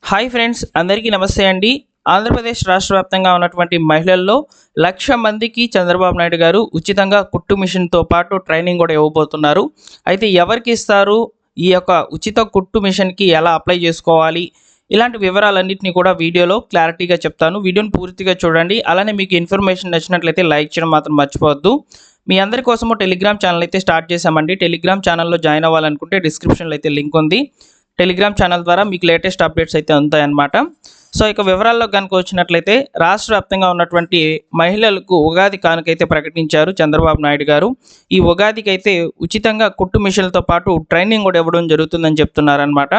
Hi friends, అందరికీ నమస్తే అండి. ఆంధ్రప్రదేశ్ రాష్ట్ర వ్యాప్తంగా ఉన్నటువంటి మహిళల్లో 1,00,000 మందికి చంద్రబాబు నాయుడు గారు ఉచితంగా కుట్టు మిషన్‌తో పాటు ట్రైనింగ్ కూడా ఇవ్వబోతున్నారు. అయితే ఎవరికి ఇస్తారు? ఈ యొక్క ఉచిత కుట్టు మిషన్‌కి ఎలా అప్లై చేసుకోవాలి? ఇలాంటి వివరాలన్నిటిని కూడా వీడియోలో క్లారిటీగా చెప్తాను. వీడియోని పూర్తిగా చూడండి. అలానే మీకు ఇన్ఫర్మేషన్ నచ్చినట్లయితే లైక్ చేయడం మాత్రం మర్చిపోవద్దు. మీ అందరి కోసము టెలిగ్రామ్ ఛానల్ అయితే స్టార్ట్ చేశామండి. టెలిగ్రామ్ ఛానల్‌లో జాయిన్ అవ్వాలనుకుంటే డిస్క్రిప్షన్‌లో అయితే లింక్ ఉంది. టెలిగ్రామ్ ఛానల్ ద్వారా మీకు లేటెస్ట్ అప్డేట్స్ అయితే ఉంటాయన్నమాట. సో ఇక వివరాల్లో కనుక వచ్చినట్లయితే రాష్ట్ర వ్యాప్తంగా ఉన్నటువంటి మహిళలకు ఉగాది కానుకైతే ప్రకటించారు చంద్రబాబు నాయుడు గారు. ఈ ఉగాదికి అయితే ఉచితంగా కుట్టు మిషన్లతో పాటు ట్రైనింగ్ కూడా ఇవ్వడం జరుగుతుందని చెప్తున్నారనమాట.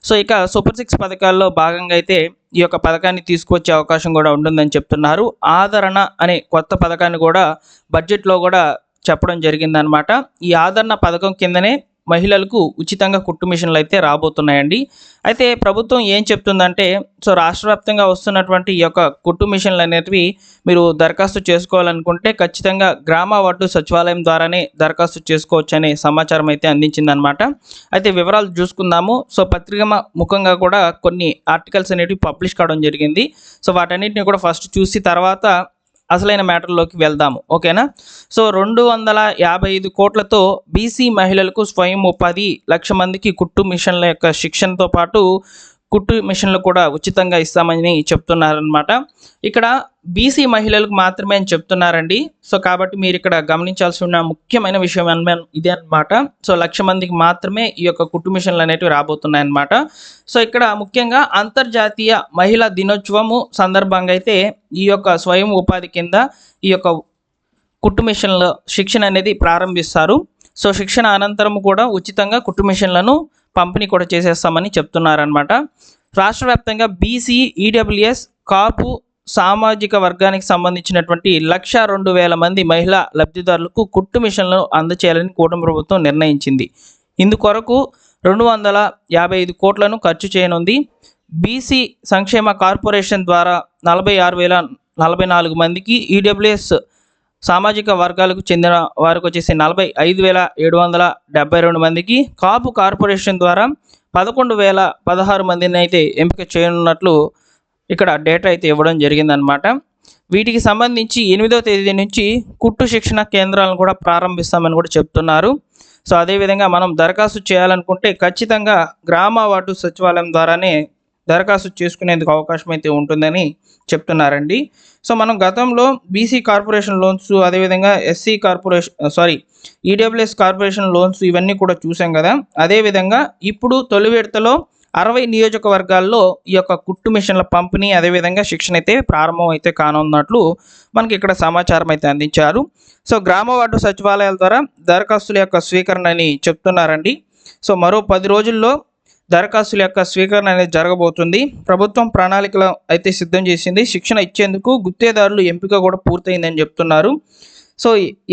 సో ఇక సూపర్ 6 పథకాల్లో భాగంగా అయితే ఈ యొక్క పథకాన్ని తీసుకొచ్చే అవకాశం కూడా ఉంటుందని చెప్తున్నారు. ఆదరణ అనే కొత్త పథకాన్ని కూడా బడ్జెట్లో కూడా చెప్పడం జరిగిందనమాట. ఈ ఆదరణ పథకం కిందనే మహిళలకు ఉచితంగా కుట్టు మిషన్లు అయితే రాబోతున్నాయండి. అయితే ప్రభుత్వం ఏం చెప్తుందంటే, సో రాష్ట్ర వ్యాప్తంగా వస్తున్నటువంటి ఈ యొక్క కుట్టు మిషన్లు అనేటివి మీరు దరఖాస్తు చేసుకోవాలనుకుంటే ఖచ్చితంగా గ్రామ వార్డు సచివాలయం ద్వారానే దరఖాస్తు చేసుకోవచ్చు అనే సమాచారం అయితే అందించిందనమాట. అయితే వివరాలు చూసుకుందాము. సో పత్రిక ముఖంగా కూడా కొన్ని ఆర్టికల్స్ అనేటివి పబ్లిష్ కావడం జరిగింది. సో వాటన్నిటిని కూడా ఫస్ట్ చూసి తర్వాత అసలైన మ్యాటర్లోకి వెళ్దాము, ఓకేనా. సో 255 కోట్లతో బీసీ మహిళలకు స్వయం ఉపాధి, 1,00,000 మందికి కుట్టు మిషన్ల యొక్క శిక్షణతో పాటు కుట్టు మిషన్లు కూడా ఉచితంగా ఇస్తామని చెప్తున్నారనమాట. ఇక్కడ బీసీ మహిళలకు మాత్రమే అని చెప్తున్నారండి. సో కాబట్టి మీరు ఇక్కడ గమనించాల్సి ఉన్న ముఖ్యమైన విషయం ఇదే అనమాట. సో 1,00,000 మందికి మాత్రమే ఈ యొక్క కుట్టు మిషన్లు అనేటివి రాబోతున్నాయన్నమాట. సో ఇక్కడ ముఖ్యంగా అంతర్జాతీయ మహిళా దినోత్సవము సందర్భంగా అయితే ఈ యొక్క స్వయం ఉపాధి కింద ఈ యొక్క కుట్టు మిషన్ల శిక్షణ అనేది ప్రారంభిస్తారు. సో శిక్షణ అనంతరం కూడా ఉచితంగా కుట్టు మిషన్లను పంపిణీ కూడా చేసేస్తామని చెప్తున్నారనమాట. రాష్ట్ర వ్యాప్తంగా బీసీ, ఈడబ్ల్యూఎస్, కాపు సామాజిక వర్గానికి సంబంధించినటువంటి 1,02,000 మంది మహిళా లబ్ధిదారులకు కుట్టు మిషన్లను అందచేయాలని కూటమి ప్రభుత్వం నిర్ణయించింది. ఇందుకొరకు 255 కోట్లను ఖర్చు చేయనుంది. బీసీ సంక్షేమ కార్పొరేషన్ ద్వారా 46,044 మందికి, ఈడబ్ల్యూఎస్ సామాజిక వర్గాలకు చెందిన వారికి వచ్చేసి 45,772 మందికి, కాపు కార్పొరేషన్ ద్వారా 11,016 మందిని అయితే ఎంపిక చేయనున్నట్లు ఇక్కడ డేటా అయితే ఇవ్వడం జరిగిందనమాట. వీటికి సంబంధించి 8వ తేదీ నుంచి కుట్టు శిక్షణ కేంద్రాలను కూడా ప్రారంభిస్తామని కూడా చెప్తున్నారు. సో అదేవిధంగా మనం దరఖాస్తు చేయాలనుకుంటే ఖచ్చితంగా గ్రామ వార్డు సచివాలయం ద్వారానే దరఖాస్తు చేసుకునేందుకు అవకాశం అయితే ఉంటుందని చెప్తున్నారండి. సో మనం గతంలో బీసీ కార్పొరేషన్ లోన్స్, అదేవిధంగా ఎస్సీ ఈడబ్ల్యూఎస్ కార్పొరేషన్ లోన్స్ ఇవన్నీ కూడా చూసాం కదా. అదేవిధంగా ఇప్పుడు తొలి విడతలో 60 నియోజకవర్గాల్లో ఈ యొక్క కుట్టు మిషన్ల పంపిణీ, అదేవిధంగా శిక్షణ అయితే ప్రారంభం అయితే కానున్నట్లు మనకి ఇక్కడ సమాచారం అయితే అందించారు. సో గ్రామ వార్డు సచివాలయాల ద్వారా దరఖాస్తుల యొక్క స్వీకరణ అని చెప్తున్నారండి. సో మరో 10 రోజుల్లో దరఖాస్తుల యొక్క స్వీకరణ అనేది జరగబోతుంది. ప్రభుత్వం ప్రణాళికలు అయితే సిద్ధం చేసింది. శిక్షణ ఇచ్చేందుకు గుత్తేదారులు ఎంపిక కూడా పూర్తయిందని చెప్తున్నారు. సో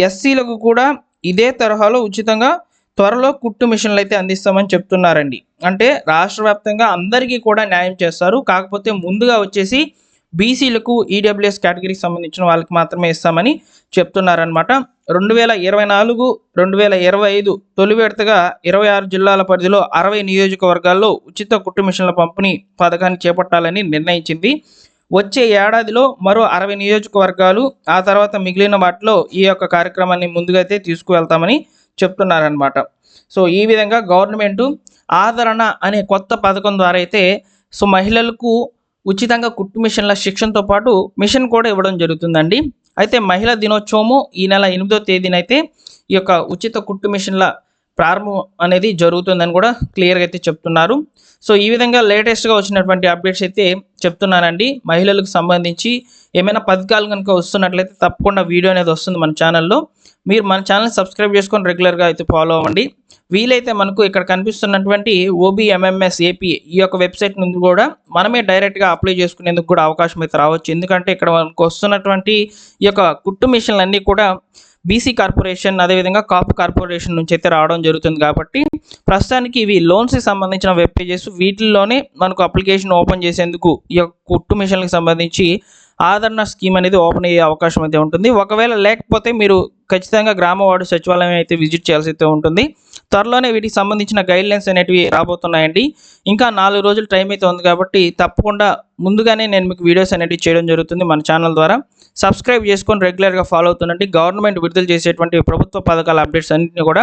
ఎస్సీలకు కూడా ఇదే తరహాలో ఉచితంగా త్వరలో కుట్టు మిషన్లు అయితే అందిస్తామని చెప్తున్నారండి. అంటే రాష్ట్ర వ్యాప్తంగా అందరికీ కూడా న్యాయం చేస్తారు. కాకపోతే ముందుగా వచ్చేసి బీసీలకు, ఈడబ్ల్యూఎస్ కేటగిరీకి సంబంధించిన వాళ్ళకి మాత్రమే ఇస్తామని చెప్తున్నారనమాట. 2024, 2025 తొలి విడతగా 26 జిల్లాల పరిధిలో 60 నియోజకవర్గాల్లో ఉచిత కుట్టు మిషన్ల పంపిణీ పథకాన్ని చేపట్టాలని నిర్ణయించింది. వచ్చే ఏడాదిలో మరో 60 నియోజకవర్గాలు, ఆ తర్వాత మిగిలిన వాటిలో ఈ యొక్క కార్యక్రమాన్ని ముందుగా అయితే తీసుకువెళ్తామని చెప్తున్నారనమాట. సో ఈ విధంగా గవర్నమెంట్ ఆదరణ అనే కొత్త పథకం ద్వారా అయితే సో మహిళలకు ఉచితంగా కుట్టు మిషన్ల శిక్షణతో పాటు మిషన్ కూడా ఇవ్వడం జరుగుతుందండి. అయితే మహిళా దినోత్సవము ఈ నెల 8వ తేదీనైతే ఈ యొక్క ఉచిత కుట్టు మిషన్ల ప్రారంభం అనేది జరుగుతుందని కూడా క్లియర్గా అయితే చెప్తున్నారు. సో ఈ విధంగా లేటెస్ట్గా వచ్చినటువంటి అప్డేట్స్ అయితే చెప్తున్నానండి. మహిళలకు సంబంధించి ఏమైనా పథకాలు కనుక వస్తున్నట్లయితే తప్పకుండా వీడియో అనేది వస్తుంది మన ఛానల్లో. మీరు మన ఛానల్ని సబ్స్క్రైబ్ చేసుకొని రెగ్యులర్గా అయితే ఫాలో అవ్వండి. వీలైతే మనకు ఇక్కడ కనిపిస్తున్నటువంటి OBMMS AP ఈ యొక్క వెబ్సైట్ నుండి కూడా మనమే డైరెక్ట్గా అప్లై చేసుకునేందుకు కూడా అవకాశం అయితే రావచ్చు. ఎందుకంటే ఇక్కడ మనకు వస్తున్నటువంటి ఈ యొక్క కుట్టు మిషన్లు అన్నీ కూడా బీసీ కార్పొరేషన్, అదేవిధంగా కాపు కార్పొరేషన్ నుంచి అయితే రావడం జరుగుతుంది. కాబట్టి ప్రస్తుతానికి ఇవి లోన్స్కి సంబంధించిన వెబ్ పేజెస్, వీటిల్లోనే మనకు అప్లికేషన్ ఓపెన్ చేసేందుకు ఈ యొక్క కుట్టు మిషన్లకు సంబంధించి ఆదరణ స్కీమ్ అనేది ఓపెన్ అయ్యే అవకాశం అయితే ఉంటుంది. ఒకవేళ లేకపోతే మీరు ఖచ్చితంగా గ్రామ వార్డు సచివాలయం అయితే విజిట్ చేయాల్సి అయితే ఉంటుంది. త్వరలోనే వీటికి సంబంధించిన గైడ్లైన్స్ అనేటివి రాబోతున్నాయండి. ఇంకా 4 రోజులు టైం అయితే ఉంది కాబట్టి తప్పకుండా ముందుగానే నేను మీకు వీడియోస్ అనేటివి చేయడం జరుగుతుంది మన ఛానల్ ద్వారా. సబ్స్క్రైబ్ చేసుకొని రెగ్యులర్గా ఫాలో అవుతుండండి. గవర్నమెంట్ విడుదల చేసేటువంటి ప్రభుత్వ పథకాల అప్డేట్స్ అన్నింటినీ కూడా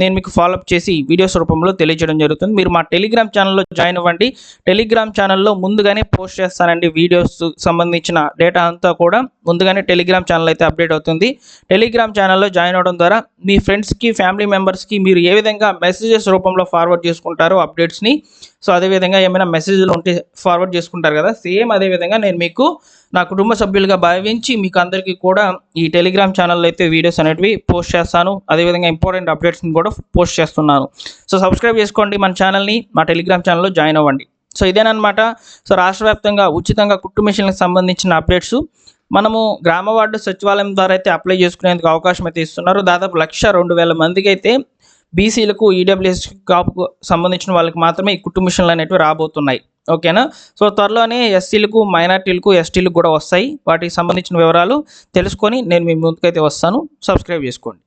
నేను మీకు ఫాలోఅప్ చేసి వీడియోస్ రూపంలో తెలియజేయడం జరుగుతుంది. మీరు మా టెలిగ్రామ్ ఛానల్లో జాయిన్ అవ్వండి. టెలిగ్రామ్ ఛానల్లో ముందుగానే పోస్ట్ చేస్తానండి. వీడియోస్ సంబంధించిన డేటా అంతా కూడా ముందుగానే టెలిగ్రామ్ ఛానల్ అయితే అప్డేట్ అవుతుంది. టెలిగ్రామ్ ఛానల్లో జాయిన్ అవ్వడం ద్వారా మీ ఫ్రెండ్స్కి, ఫ్యామిలీ మెంబర్స్కి మీరు ఏ విధంగా మెసేజెస్ రూపంలో ఫార్వర్డ్ చేసుకుంటారో అప్డేట్స్ని, సో అదేవిధంగా ఏమైనా మెసేజ్లు ఉంటే ఫార్వర్డ్ చేసుకుంటారు కదా, సేమ్ అదేవిధంగా నేను మీకు నా కుటుంబ సభ్యులుగా భావించి మీకు అందరికీ కూడా ఈ టెలిగ్రామ్ ఛానల్లో అయితే వీడియోస్ అనేటివి పోస్ట్ చేస్తాను. అదేవిధంగా ఇంపార్టెంట్ అప్డేట్స్ని కూడా పోస్ట్ చేస్తున్నాను. సో సబ్స్క్రైబ్ చేసుకోండి మన ఛానల్ని, మా టెలిగ్రామ్ ఛానల్లో జాయిన్ అవ్వండి. సో ఇదేనమాట. సో రాష్ట్ర వ్యాప్తంగా ఉచితంగా కుట్టు మిషన్లకు సంబంధించిన అప్డేట్స్ మనము గ్రామ వార్డు సచివాలయం ద్వారా అయితే అప్లై చేసుకునేందుకు అవకాశం అయితే ఇస్తున్నారు. దాదాపు 1,02,000 మందికి అయితే బీసీలకు, ఈడబ్ల్యూఎస్ కాపుకు సంబంధించిన వాళ్ళకి మాత్రమే ఈ కుట్టు మిషన్లు అనేటివి రాబోతున్నాయి. ఓకేనా. సో త్వరలోనే ఎస్సీలకు, మైనార్టీలకు, ఎస్టీలకు కూడా వస్తాయి. వాటికి సంబంధించిన వివరాలు తెలుసుకొని నేను మీ ముందుకైతే వస్తాను. సబ్స్క్రైబ్ చేసుకోండి.